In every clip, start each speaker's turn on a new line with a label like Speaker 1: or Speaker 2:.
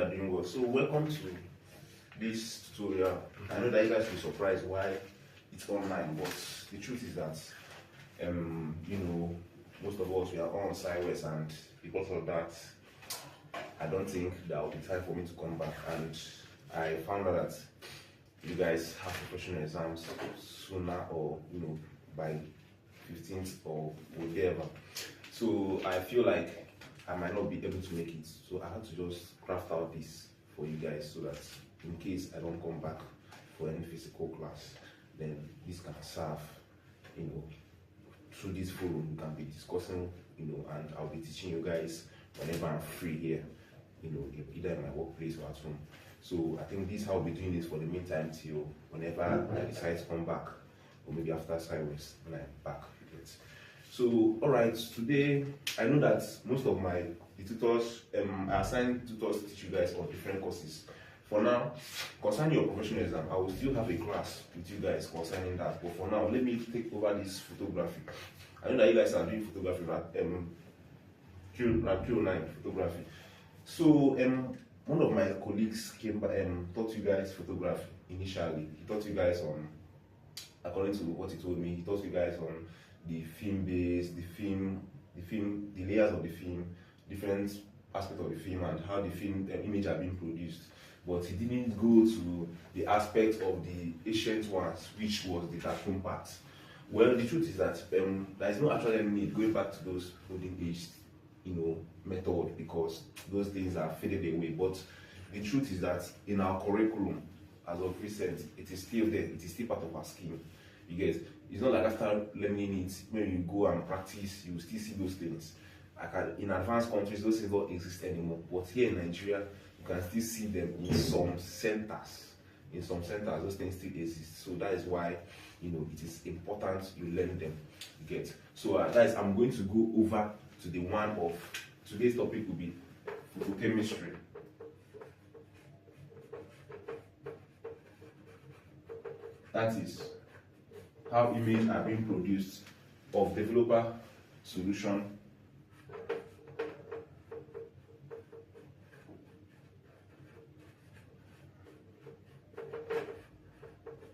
Speaker 1: are doing well. So welcome to this tutorial. I know that you guys will be surprised why it's online, but the truth is that most of us we are all on sideways, and because of that, I don't think there will be time for me to come back. And I found out that you guys have professional exams sooner, or by 15th or whatever. So I feel like I might not be able to make it. So I had to just craft out this for you guys so that in case I don't come back for any physical class, then this can serve, through this forum we can be discussing, and I'll be teaching you guys whenever I'm free here, either in my workplace or at home. So I think this is how I'll be doing this for the meantime till whenever I decide to come back, or maybe after sideways when I'm back. So, alright, today I know that most of the tutors, I assigned tutors to teach you guys on different courses. For now, concerning your professional exam, I will still have a class with you guys concerning that. But for now, let me take over this photography. I know that you guys are doing photography, Q9 photography. So, one of my colleagues came by and taught you guys photography initially. He taught you guys on, according to what he told me, he taught you guys on the film base, the layers of the film, different aspects of the film, and how the film image are being produced. But he didn't go to the aspect of the ancient ones, which was the cartoon part. Well, the truth is that there is no actual need going back to those olden age, method, because those things are faded away. But the truth is that in our curriculum, as of recent, it is still there. It is still part of our scheme. You guys, it's not like after learning it, when you go and practice, you still see those things. In advanced countries, those things don't exist anymore. But here in Nigeria, you can still see them in some centers. In some centers, those things still exist. So that is why, it is important you learn them. You get. So guys, I'm going to go over to the one of today's topic will be photochemistry. That is how images are being produced of developer solution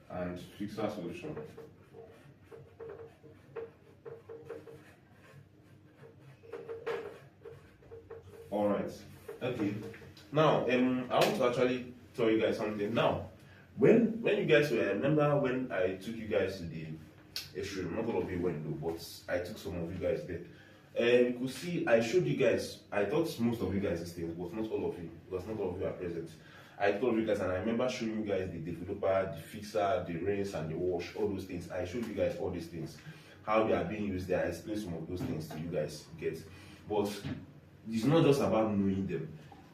Speaker 1: and fixer solution. Alright, okay. Now, I want to actually tell you guys something. Now, when you guys were, I remember when I took you guys to the extreme, not all of you went though, but I took some of you guys there. You could see, I showed you guys, I taught most of you guys these things, but not all of you, because not all of you are present. I told you guys, and I remember showing you guys the developer, the fixer, the rinse, and the wash, all those things. I showed you guys all these things, how they are being used there. I explained some of those things to you guys, get. But it's not just about knowing them.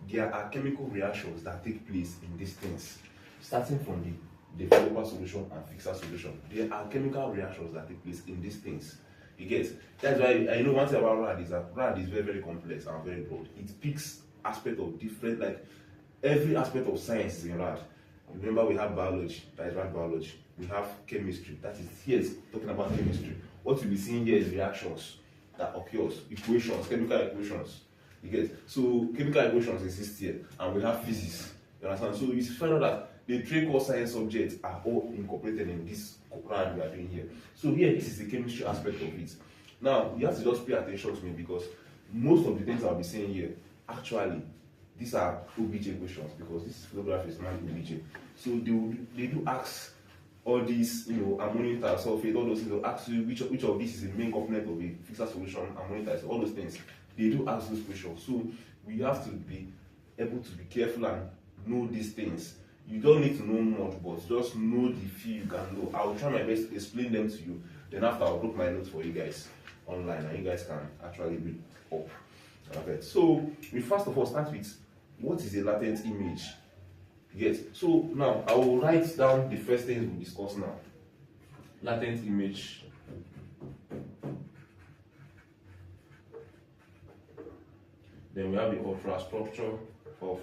Speaker 1: There are chemical reactions that take place in these things. Starting from the developer solution and fixer solution, there are chemical reactions that take place in these things. You get? That's why I know one thing about RAD is that RAD is very, very complex and very broad. It picks aspects of different, like every aspect of science is in RAD. Remember, we have biology, that is RAD biology. We have chemistry, that is here is talking about chemistry. What you'll be seeing here is reactions that occurs, equations, chemical equations. You get? So chemical equations exist here, and we have physics. You understand? So you find out that the three core science subjects are all incorporated in this RAD we are doing here. So here, this is the chemistry aspect of it. Now, you have to just pay attention to me, because most of the things I'll be saying here, actually, these are OBJ questions, because this photograph is not OBJ. So they do ask all these, ammonium sulfate, all those things. They'll ask you which of these is the main component of a fixer solution, ammonium, all those things. They do ask those questions. So we have to be able to be careful and know these things. You don't need to know much, but just know the few you can know. I will try my best to explain them to you. Then after, I'll drop my notes for you guys online, and you guys can actually read up. Okay. So we first of all start with what is a latent image. Yes. So now I will write down the first things we discuss now. Latent image. Then we have the ultrastructure of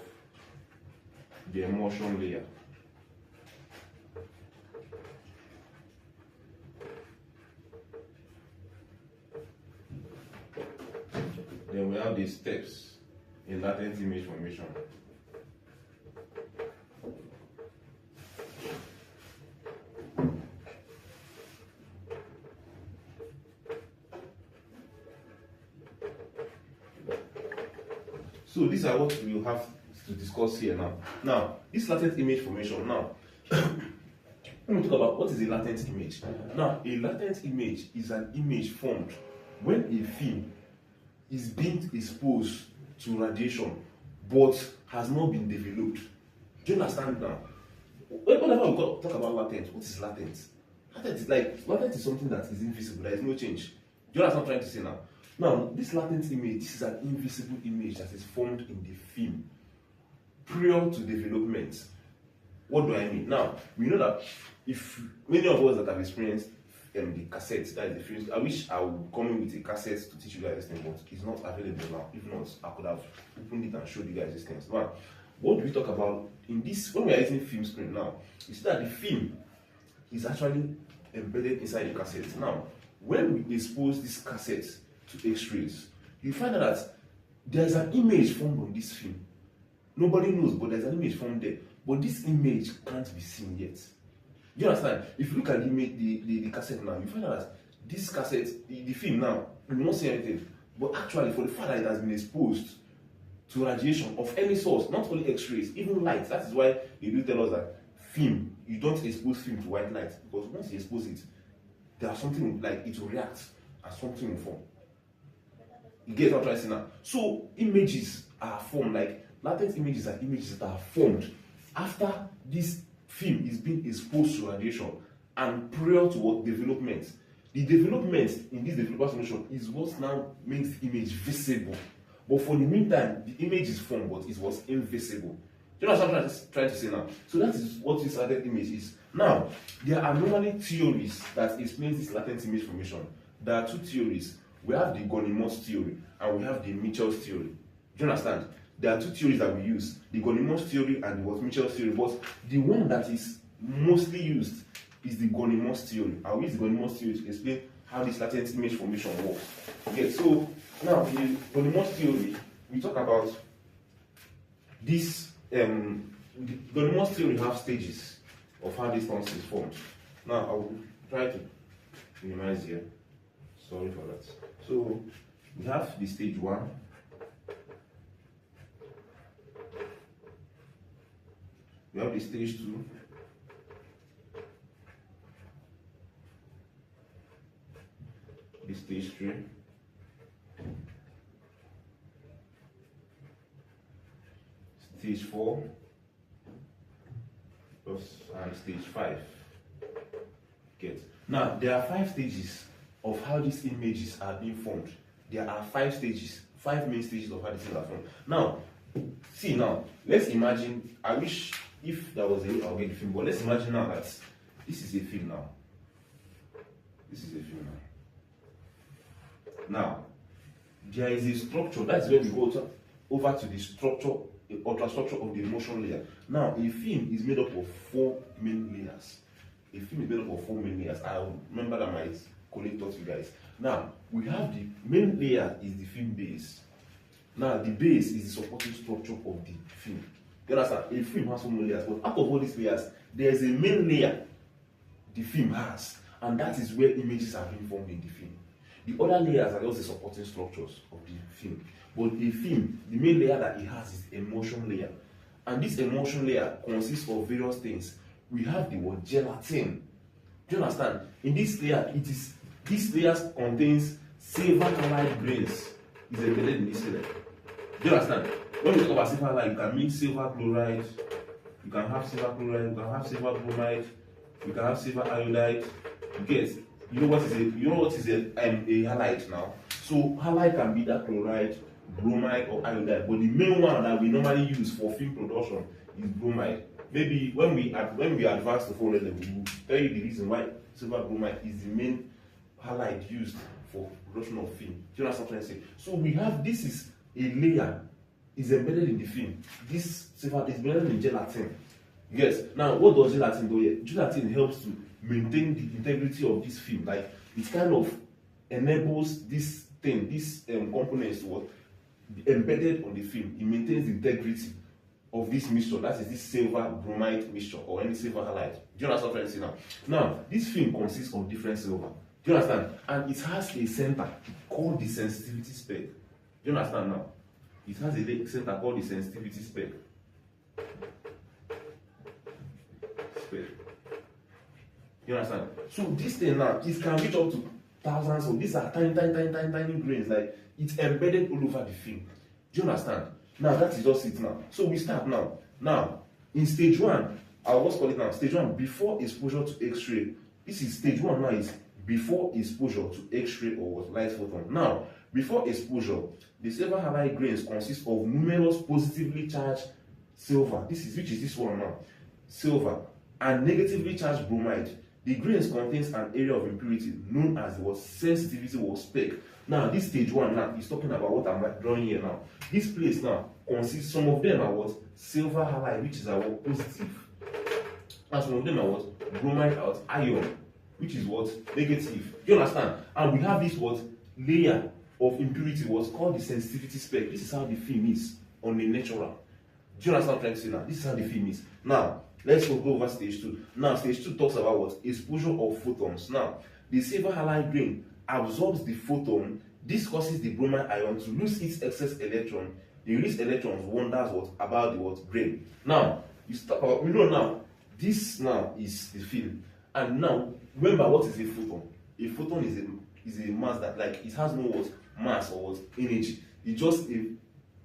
Speaker 1: the emulsion layer. Then we have the steps in latent image formation. So these are what we will have to discuss here now. Now, this latent image formation. Now, when we talk about what is a latent image. Now, a latent image is an image formed when a film is being exposed to radiation but has not been developed. Do you understand now? Whenever we talk about latent, what is latent? Latent is something that is invisible, there is no change. Do you understand what I'm trying to say now? Now, this latent image, this is an invisible image that is formed in the film prior to development. What do I mean? Now, we know that if many of us that have experienced the cassettes, that is the film, I wish I would come in with a cassette to teach you guys this thing, but it's not available now. If not, I could have opened it and showed you guys these things. Now, what do we talk about in this? When we are using film screen now, you see that the film is actually embedded inside the cassette. Now, when we expose this cassette to X-rays, you find out that there's an image formed on this film. Nobody knows, but there's an image formed there. But this image can't be seen yet. You understand? If you look at the image, the cassette now, you find out that this cassette, the film now, you will not see anything. But actually, for the fact that it has been exposed to radiation of any source, not only X-rays, even light. That is why they do tell us that film, you don't expose film to white light, because once you expose it, there's something like it will react and something will form. You get what I'm trying to say now? So images are formed, like latent images are images that are formed after this film is being exposed to radiation and prior to what development. The development in this developer solution is what now makes the image visible. But for the meantime, the image is formed, but it was invisible. Do you know what I'm trying to say now? So that is what this latent image is. Now, there are normally theories that explain this latent image formation. There are two theories. We have the Gonimus theory and we have the Mitchell's theory. Do you understand? There are two theories that we use, the Gonimus theory and the Mitchell's theory. But the one that is mostly used is the Gonimus theory. I will use the Gonimus theory to explain how this latent image formation works. Okay, so now the Gonimus theory, we talk about this. The Gonimus theory have stages of how this concept is formed. Now I will try to minimize here. Sorry for that. So we have the stage 1. We have the stage 2. The stage 3. Stage 4. And stage 5. Get. Now there are 5 stages of how these images are being formed. There are 5 stages, 5 main stages of how these things are formed. Now, see now, let's imagine, I wish if there was a way I'll get the film, but let's imagine now that this is a film now. This is a film now. Now, there is a structure, that's where we go over to the structure, the ultrastructure of the motion layer. Now, a film is made up of 4 main layers. A film is made up of 4 main layers. I remember that my colleague taught you guys. Now, we have the main layer is the film base. Now, the base is the supporting structure of the film. You understand? A film has so many layers, but out of all these layers, there is a main layer the film has, and that is where images are being formed in the film. The other layers are just the supporting structures of the film. But the film, the main layer that it has is the emotion layer. And this emotion layer consists of various things. We have the word gelatin. Do you understand? In this layer, this layer contains silver halide grains. Is embedded in this layer. Do you understand? When we talk about silver halide, you can mix silver chloride, you can have silver chloride, you can have silver bromide, you can have silver iodide. You get? You know what is a halide now? So halide can be that chloride, bromide, or iodide. But the main one that we normally use for film production is bromide. Maybe when we advance to 400 level, we will tell you the reason why silver bromide is the main halide used for production of film. Do you understand what I'm trying to say? So we have, this is a layer, is embedded in the film. This silver is embedded in gelatin. Yes. Now, what does gelatin do here? Gelatin helps to maintain the integrity of this film. Like, it kind of enables this thing, these components to what be embedded on the film. It maintains the integrity of this mixture, that is this silver bromide mixture or any silver halide. Do you understand what I'm saying now? Now, this film consists of different silver. Do you understand? And it has a center called the sensitivity spec. Do you understand now? It has a center called the sensitivity spec. You understand? So this thing now, it can reach up to thousands of these are tiny grains, like it's embedded all over the film. Do you understand? Now that is just it now. So we start now. Now, in stage 1, I'll just call it now. Stage 1, before exposure to X-ray. This is stage 1 now, is before exposure to X-ray or light photon. Now, before exposure, the silver halide grains consist of numerous positively charged silver. Which is this one now? Silver and negatively charged bromide. The grains contains an area of impurity known as the sensitivity spec. Now, this stage 1 now is talking about what I'm drawing here now. This place now consists, some of them are what? Silver halide, which is our positive. And some of them are what? Bromide out, ion, which is what? Negative. Do you understand? And we have this what? Layer of impurity, what's called the sensitivity spec. This is how the film is on the natural. Do you understand what I'm trying to say now? This is how the film is. Now, let's go over stage 2. Now, stage 2 talks about what? Exposure of photons. Now, the silver halide grain absorbs the photon. This causes the bromide ion to lose its excess electron. The released electrons wonders what about the what grain. Now, we know now, this now is the film. And now, remember what is a photon? A photon is a mass that, like, it has no what mass or what energy. It's just you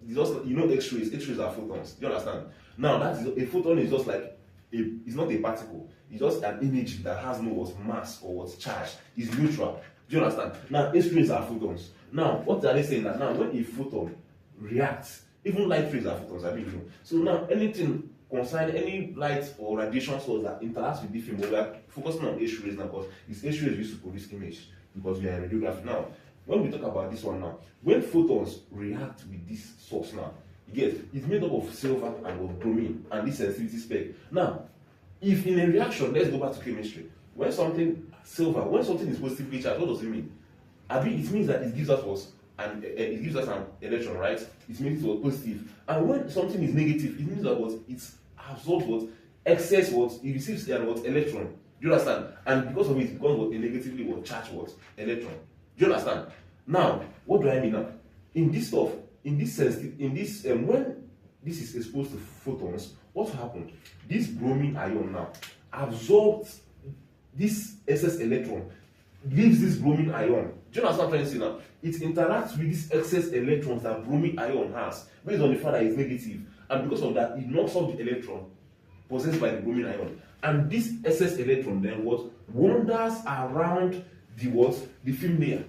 Speaker 1: know, X-rays. X-rays are photons. Do you understand? Now, that is a photon is just like it's not a particle. It's just an energy that has no what mass or what charge. It's neutral. Do you understand? Now, X-rays are photons. Now, what are they saying? That now, when a photon reacts, even light rays are photons. I mean, so now anything concerning any light or radiation source that interacts with the film, we are focusing on X-rays now because it's X-rays used to produce image because we are in radiography now. When we talk about this one now, when photons react with this source now, you get it's made up of silver and of bromine and this sensitivity spec. Now, if in a reaction, let's go back to chemistry. When something is positively charged, what does it mean? It means that it gives us an electron, right? It means it was positive. And when something is negative, it means that what it absorbs what excess what it receives an what electron. Do you understand? And because of it becomes what a negatively what charged what electron. Do you understand? Now, what do I mean now? In this stuff, when this is exposed to photons, what happened? This bromine ion now absorbs this excess electron, leaves this bromine ion. Do you understand what I'm trying to say now? It interacts with these excess electrons that bromine ion has, based on the fact that it's negative, and because of that, it knocks off the electron possessed by the bromine ion. And this excess electron then what wanders around the film layer.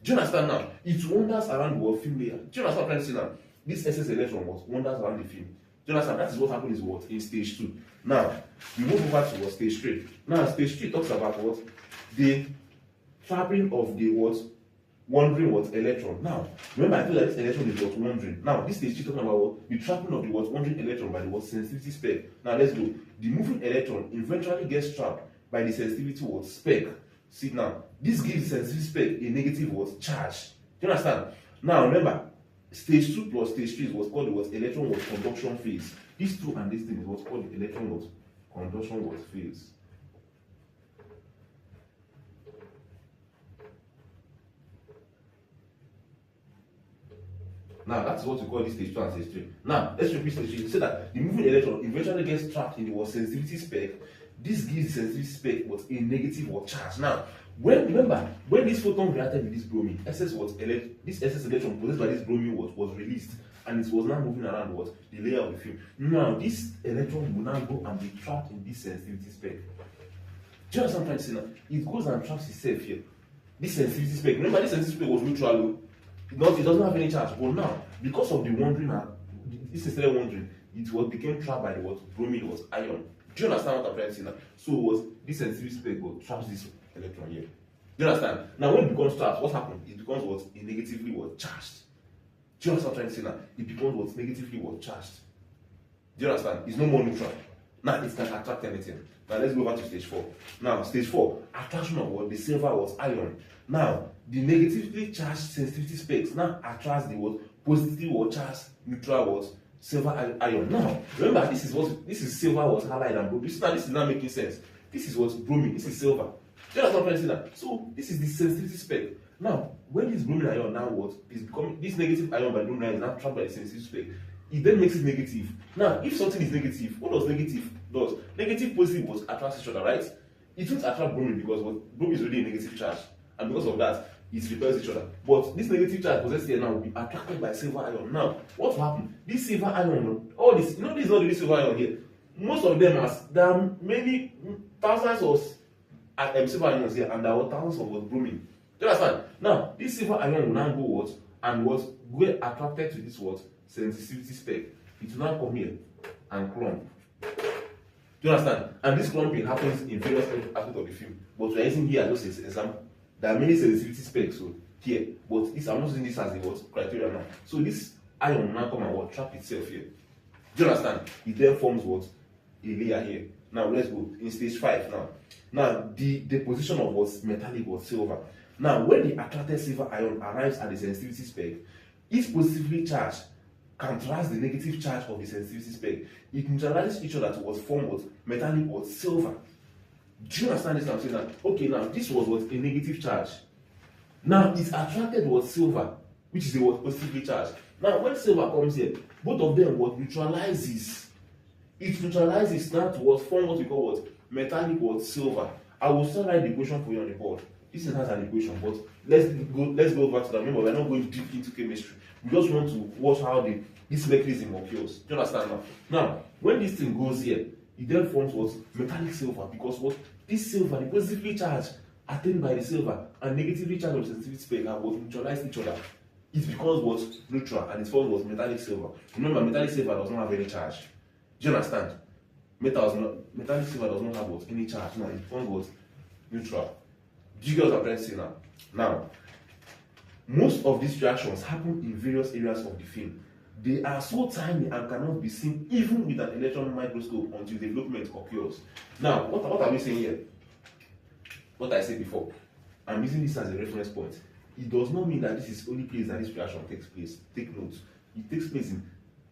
Speaker 1: Do you understand now? It wanders around the film layer. Do you understand what I'm trying to say now? This excess electron wanders around the film. Do you understand? That is what happens in stage 2. Now, we move over to stage 3. Now, stage 3 talks about what? The trapping of the wandering electron. Now, remember I told you that this electron is wandering. Now, this stage 3 talking about what? The trapping of the wandering electron by the sensitivity spec. Now, let's go. The moving electron eventually gets trapped by the sensitivity spec. See now, this gives the sensitivity spec a negative charge. Do you understand? Now, remember, stage 2 plus stage 3 is what's called the electron conduction phase. This 2 and this thing is what's called the electron conduction phase. Now, that's what we call this stage 2 and stage 3. Now, let's repeat stage 3. Say that the moving electron eventually gets trapped in the sensitivity spec. This gives the sensitivity spec a negative charge. Now, when this photon reacted with this bromine, this excess electron possessed by this bromine was released, and it was now moving around the layer of the film. Now, this electron will now go and be trapped in this sensitivity spec. Do you understand what I'm trying to say now? It goes and traps itself here. This sensitivity spec. Remember, this sensitivity spec was neutral. It doesn't have any charge. But now, because of the wandering, this is wandering, it became trapped by the bromine ion. Do you understand what I'm trying to say now? So this sensitivity spec traps this electron here. Do you understand? Now when it becomes trapped, what happens? It becomes negatively charged. Do you understand what I'm trying to say now? It becomes negatively charged. Do you understand? It's no more neutral. Now it can attract anything. Now let's go over to stage 4. Now stage 4, attraction of the silver ion. Now the negatively charged sensitivity specs now attracts the positively charged neutral silver ion. Now, remember, this is silver halide and bromine. This is not making sense. This is bromine. This is silver. Do you understand what I'm saying now? So this is the sensitivity spec, Now, when this bromine ion now what is becoming this negative ion by bromine ion is now trapped by the sensitive spec, it then makes it negative. Now, if something is negative, what does negative does? Negative positive was attract each other, right? It won't attract bromine because what bromine is already a negative charge, and because of that, it repels each other. But this negative charge possessed here now will be attracted by silver ion. Now, what will happen? This silver ion, all this, you know, this is not really silver ion here. Most of them there are many thousands of silver ions here, and there are thousands of bromine. Do you understand? Now, this silver ion will now go what? And what? Go attracted to this what? Sensitivity spec. It will now come here and clump. Do you understand? And this clumping happens in various aspects of the film. But we are using here just as an example. There are many sensitivity specs so here, but this I'm not using this as the what criteria now. So this ion will now come and what trap itself here. Do you understand? It then forms what? A layer here. Now let's go in stage 5 now. Now the deposition of what metallic or silver. Now when the attracted silver ion arrives at the sensitivity spec, its positively charged counteract the negative charge of the sensitivity spec. It neutralizes each other to what form what metallic or silver. Do you understand this? I'm saying that okay, now this was what a negative charge. Now it's attracted what silver, which is a what positively charged. Now when silver comes here, both of them what neutralizes. It neutralizes now to what form what we call what metallic what silver. I will still write the equation for you on the board. This is not an equation, but let's go back to that. Remember, we're not going deep into chemistry. We just want to watch how this mechanism occurs. Do you understand now? Now, when this thing goes here, it then forms what metallic silver, because what this silver, the positively charged attained by the silver and negatively charged of the sensitivity spec have what neutralized each other. It becomes what neutral and it forms what metallic silver. Remember, metallic silver does not have any charge. Do you understand? Metallic silver does not have what any charge. Now it forms what neutral. Do you get what I'm trying to say now? Now, most of these reactions happen in various areas of the film. They are so tiny and cannot be seen even with an electron microscope until development occurs. Now, what are we saying here? What I said before. I'm using this as a reference point. It does not mean that this is the only place that this reaction takes place. Take note. It takes place in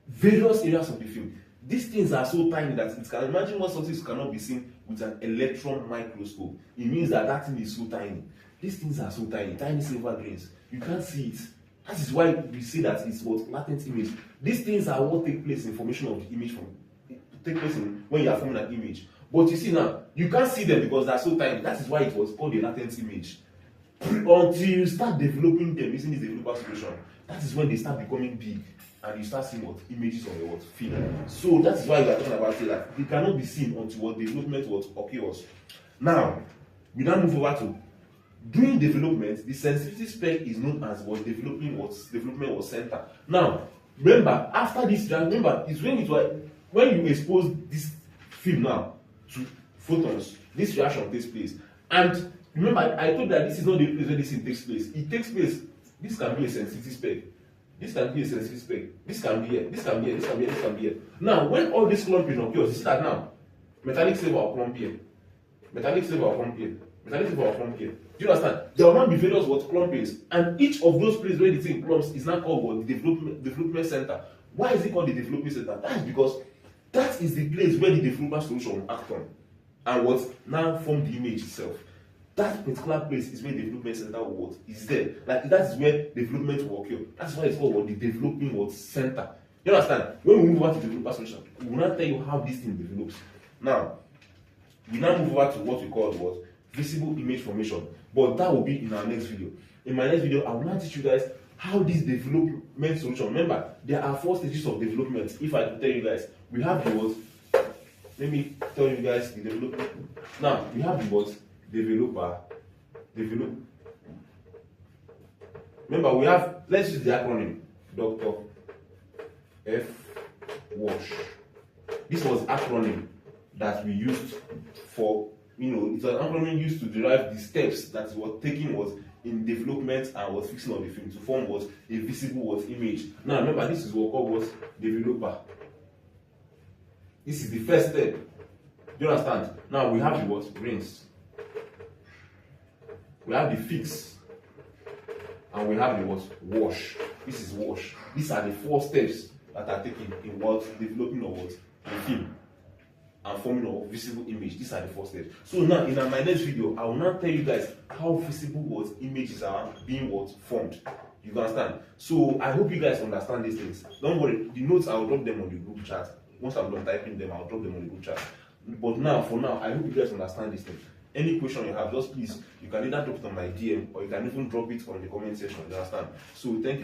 Speaker 1: various areas of the film. These things are so tiny that it can imagine what something cannot be seen with an electron microscope. It means that that thing is so tiny. These things are so tiny, tiny silver grains. You can't see it. That is why we say that it's what latent image. These things are what take place in formation of the image when you are forming an image. But you see now, you can't see them because they are so tiny. That is why it was called a latent image. Until you start developing them using this developer solution, that is when they start becoming big. And you start seeing what images on the what film. So that is why we are talking about it, that they cannot be seen until what development what occurs. Now, we now move over to during development, the sensitivity spec is known as what development was center. Now, remember after this, remember it's when you expose this film now to photons, this reaction takes place. And remember, I told that this is not the place where this thing takes place. It takes place. This can be a sensitivity spec. This can be a sensitive spec. This can be here. This can be here. This can be here. This can be here. Now, when all this clumping occurs, you see that now metallic silver will clump here. Metallic silver will clump here. Metallic silver will clump here. Do you understand? There will not be various what clumpings, and each of those places where the thing clumps is now called what the development center. Why is it called the development center? That is because that is the place where the developer solution will act on, and what now form the image itself. That particular place is where the development center what is there. Like that is where development will occur. That's why it's called what the developing what center. You understand? When we move over to the developer solution, we will not tell you how this thing develops. Now, we now move over to what we call what visible image formation. But that will be in our next video. In my next video, I will now teach you guys how this development solution. Remember, there are 4 stages of development. If I tell you guys, we have the what. Let me tell you guys the development. Now, we have the what. Develop. Remember, we have, let's use the acronym Dr. F. Wash. This was acronym that we used for, it's an acronym used to derive the steps that were taken was in development and was fixing of the film to form was a visible was image. Now remember, this is what called was developer. This is the first step. Do you understand? Now we have the what rinse. We have the fix, and we have the what wash. This is wash. These are the 4 steps that are taken in what developing of what the film and forming of visible image. These are the 4 steps. So now in my next video, I will now tell you guys how visible what images are being what formed. You understand? So I hope you guys understand these things. Don't worry, the notes I'll drop them on the group chat. Once I'm done typing them, I'll drop them on the group chat. But now, for now, I hope you guys understand these things. Any question you have, just please, you can either drop it on my DM or you can even drop it on the comment section. You understand? So thank you.